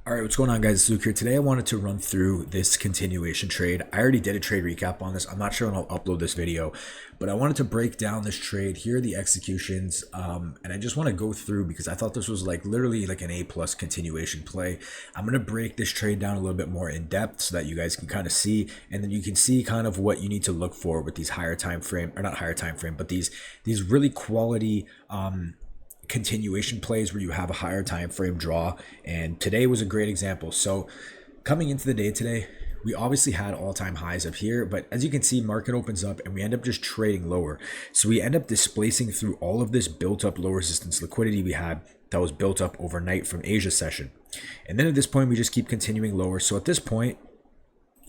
All right, what's going on, guys? It's Luke here. Today I wanted to run through this continuation trade. I already did a trade recap on this. I'm not sure when I'll upload this video, but I wanted to break down this trade. Here are the executions, and I just want to go through because I thought this was literally like an A+ continuation play. I'm going to break this trade down a little bit more in depth so that you guys can kind of see, and then you can see kind of what you need to look for with these higher time frame, or not higher time frame, but these really quality continuation plays where you have a higher time frame draw. And today was a great example. So coming into the day today, we obviously had all-time highs up here, but as you can see, market opens up and we end up just trading lower. So we end up displacing through all of this built up low resistance liquidity we had that was built up overnight from Asia session. And then at this point, we just keep continuing lower. So at this point,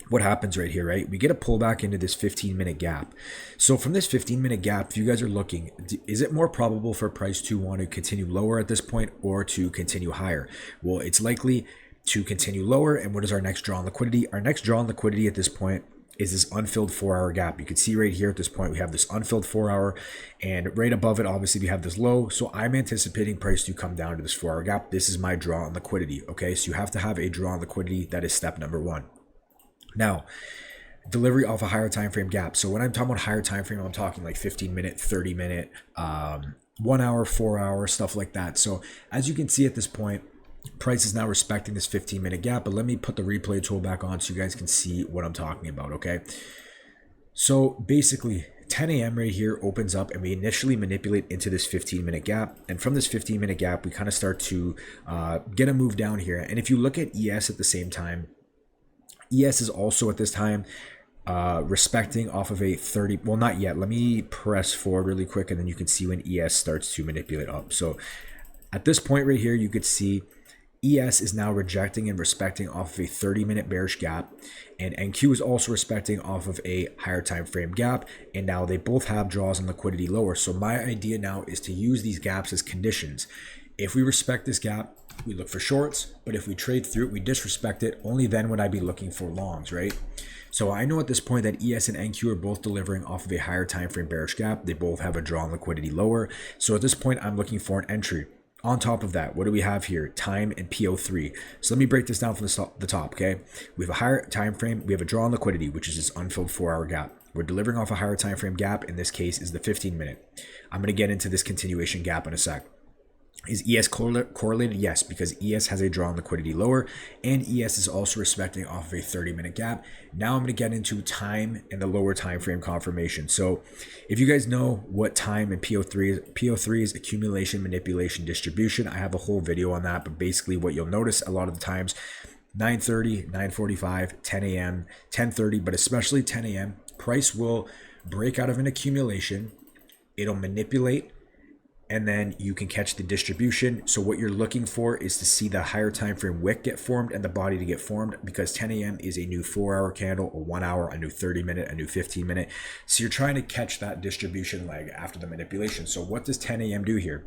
what happens right here, right? We get a pullback into this 15-minute gap. So from this 15-minute gap, if you guys are looking, is it more probable for price to want to continue lower at this point or to continue higher? Well, it's likely to continue lower. And what is our next draw on liquidity? Our next draw on liquidity at this point is this unfilled 4-hour gap. You can see right here at this point, we have this unfilled 4-hour, and right above it, obviously we have this low. So I'm anticipating price to come down to this 4-hour gap. This is my draw on liquidity. Okay, so you have to have a draw on liquidity. That is step number one. Now, delivery off a higher time frame gap. So when I'm talking about higher time frame, I'm talking like 15-minute, 30-minute, 1 hour, 4 hour, stuff like that. So as you can see at this point, price is now respecting this 15-minute gap. But let me put the replay tool back on so you guys can see what I'm talking about. Okay. So basically, 10 a.m. right here opens up and we initially manipulate into this 15-minute gap. And from this 15-minute gap, we kind of start to get a move down here. And if you look at ES at the same time, ES is also at this time respecting off of a 30, well, not yet. Let me press forward really quick and then you can see when ES starts to manipulate up. So at this point right here, you could see ES is now rejecting and respecting off of a 30-minute bearish gap, and NQ is also respecting off of a higher time frame gap, and now they both have draws and liquidity lower. So my idea now is to use these gaps as conditions. If we respect this gap, we look for shorts, but if we trade through it, we disrespect it. Only then would I be looking for longs, right? So I know at this point that ES and NQ are both delivering off of a higher time frame bearish gap. They both have a draw on liquidity lower. So at this point, I'm looking for an entry. On top of that, what do we have here? Time and PO3. So let me break this down from the top, okay? We have a higher time frame. We have a draw on liquidity, which is this unfilled 4-hour gap. We're delivering off a higher time frame gap. In this case, is the 15-minute. I'm going to get into this continuation gap in a sec. Is ES correlated? Yes, because ES has a draw on liquidity lower, and ES is also respecting off of a 30-minute gap. Now I'm going to get into time and the lower time frame confirmation. So if you guys know what time and PO3 is, PO3 is accumulation, manipulation, distribution. I have a whole video on that, but basically what you'll notice a lot of the times, 9:30, 9:45, 10 a.m., 10:30, but especially 10 a.m., price will break out of an accumulation. It'll manipulate, and then you can catch the distribution. So what you're looking for is to see the higher time frame wick get formed and the body to get formed, because 10 a.m. is a new 4-hour candle, a 1 hour, a new 30-minute, a new 15-minute. So you're trying to catch that distribution leg after the manipulation. So what does 10 a.m. do here?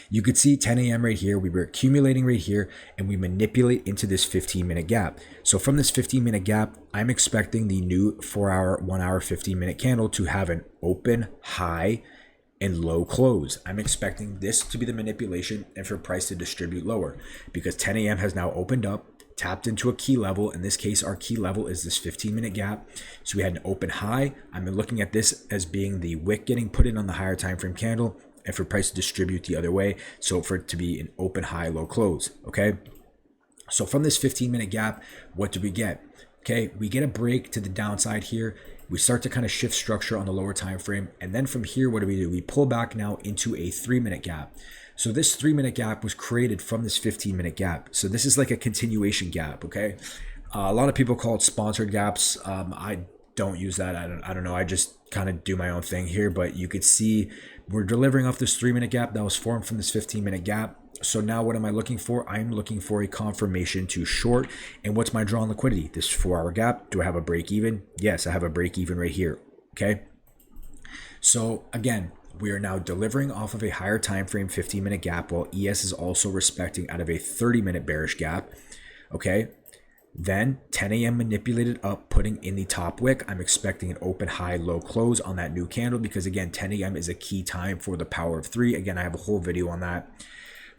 You could see 10 a.m. right here, we were accumulating right here, and we manipulate into this 15-minute gap. So from this 15-minute gap, I'm expecting the new 4-hour, 1 hour, 15-minute candle to have an open high and low close. I'm expecting this to be the manipulation and for price to distribute lower, because 10 a.m. has now opened up, tapped into a key level. In this case, our key level is this 15-minute gap. So we had an open high. I'm looking at this as being the wick getting put in on the higher time frame candle, and for price to distribute the other way. So for it to be an open high, low close. Okay. So from this 15-minute gap, what do we get? Okay, we get a break to the downside here. We start to kind of shift structure on the lower time frame. And then from here, what do? We pull back now into a 3-minute gap. So this 3-minute gap was created from this 15-minute gap. So this is like a continuation gap, okay? A lot of people call it sponsored gaps. I don't use that. I don't know. I just kind of do my own thing here. But you could see we're delivering off this 3-minute gap that was formed from this 15-minute gap. So now what am I looking for? I'm looking for a confirmation to short. And what's my draw on liquidity? This 4-hour gap. Do I have a break even? Yes, I have a break even right here. Okay. So again, we are now delivering off of a higher time frame 15-minute gap, while ES is also respecting out of a 30-minute bearish gap. Okay. Then 10 a.m. manipulated up, putting in the top wick. I'm expecting an open high, low close on that new candle, because again, 10 a.m. is a key time for the power of 3. Again, I have a whole video on that.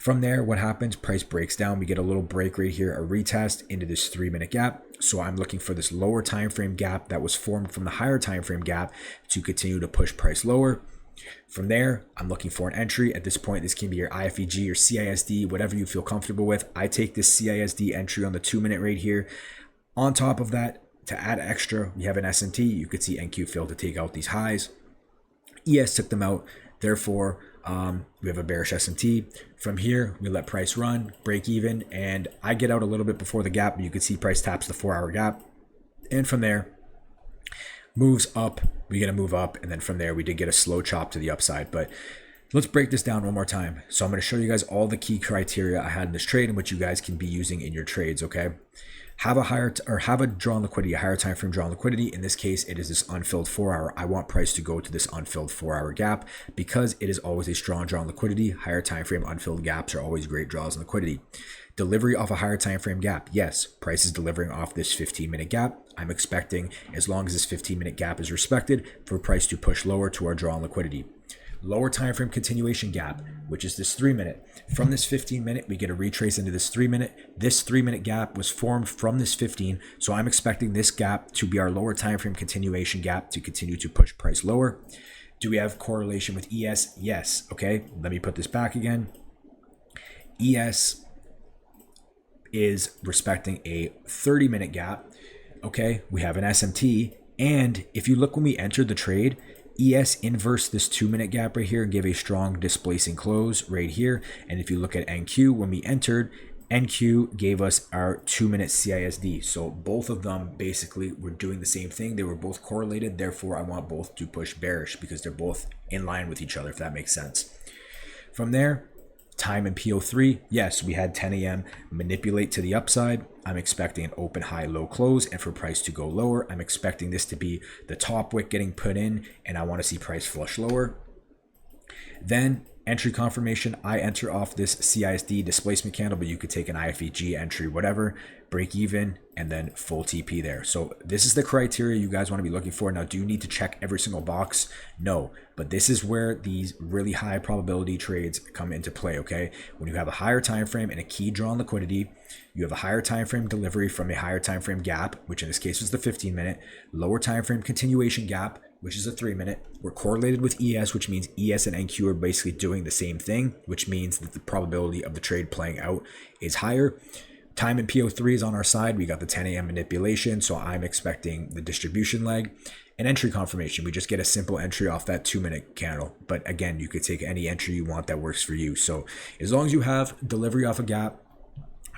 From there, what happens? Price breaks down. We get a little break right here, a retest into this 3-minute gap. So I'm looking for this lower time frame gap that was formed from the higher time frame gap to continue to push price lower. From there, I'm looking for an entry. At this point, this can be your IFEG or CISD, whatever you feel comfortable with. I take this CISD entry on the 2-minute right here. On top of that, to add extra, we have an SMT. You could see NQ failed to take out these highs. ES took them out. Therefore, we have a bearish SMT. From here, we let price run, break even, and I get out a little bit before the gap. You can see price taps the 4-hour gap. And from there, moves up, we get a move up, and then from there we did get a slow chop to the upside. But let's break this down one more time. So I'm going to show you guys all the key criteria I had in this trade and what you guys can be using in your trades. Okay, have a draw on liquidity, a higher time frame draw on liquidity. In this case, it is this unfilled 4-hour. I want price to go to this unfilled 4-hour gap because it is always a strong draw on liquidity. Higher time frame unfilled gaps are always great draws on liquidity. Delivery off a higher time frame gap. Yes, price is delivering off this 15-minute gap. I'm expecting, as long as this 15-minute gap is respected, for price to push lower to our draw on liquidity. Lower time frame continuation gap, which is this 3-minute. From this 15-minute, we get a retrace into this 3-minute. This 3-minute gap was formed from this 15, so I'm expecting this gap to be our lower time frame continuation gap to continue to push price lower. Do we have correlation with ES? Yes. Okay, let me put this back again. ES is respecting a 30-minute gap. Okay, we have an SMT, and if you look when we entered the trade, ES inversed this 2-minute gap right here and gave a strong displacing close right here. And if you look at NQ, when we entered, NQ gave us our 2-minute CISD. So both of them basically were doing the same thing. They were both correlated. Therefore, I want both to push bearish because they're both in line with each other, if that makes sense. From there, time in PO3, yes, we had 10 a.m. manipulate to the upside. I'm expecting an open high low close, and for price to go lower, I'm expecting this to be the top wick getting put in, and I want to see price flush lower. Then entry confirmation, I enter off this CISD displacement candle, but you could take an IFEG entry, whatever, break even, and then full TP there. So this is the criteria you guys want to be looking for. Now, do you need to check every single box? No, but this is where these really high probability trades come into play, okay? When you have a higher time frame and a key draw on liquidity, you have a higher time frame delivery from a higher time frame gap, which in this case was the 15-minute, lower time frame continuation gap, which is a 3-minute. We're correlated with ES, which means ES and NQ are basically doing the same thing, which means that the probability of the trade playing out is higher. Time in PO3 is on our side. We got the 10 a.m. manipulation, so I'm expecting the distribution leg. And entry confirmation, we just get a simple entry off that 2-minute candle. But again, you could take any entry you want that works for you. So as long as you have delivery off a gap,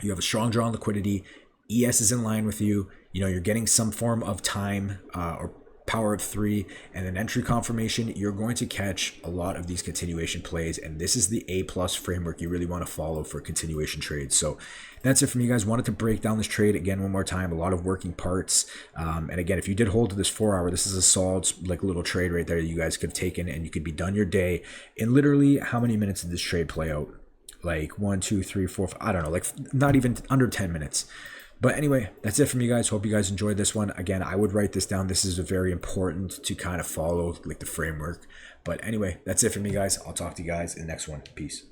you have a strong draw on liquidity, ES is in line with you, you're getting some form of time or power of 3, and then entry confirmation, you're going to catch a lot of these continuation plays, and this is the A+ framework you really want to follow for continuation trades. So that's it from you guys. Wanted to break down this trade again one more time. A lot of working parts, and again, if you did hold to this 4-hour, this is a solid little trade right there you guys could have taken, and you could be done your day in literally how many minutes did this trade play out? Like 1, 2, 3, 4, 5, I don't know, like not even under 10 minutes. But anyway, that's it from you guys. Hope you guys enjoyed this one. Again, I would write this down. This is very important to kind of follow like the framework. But anyway, that's it from me, guys. I'll talk to you guys in the next one. Peace.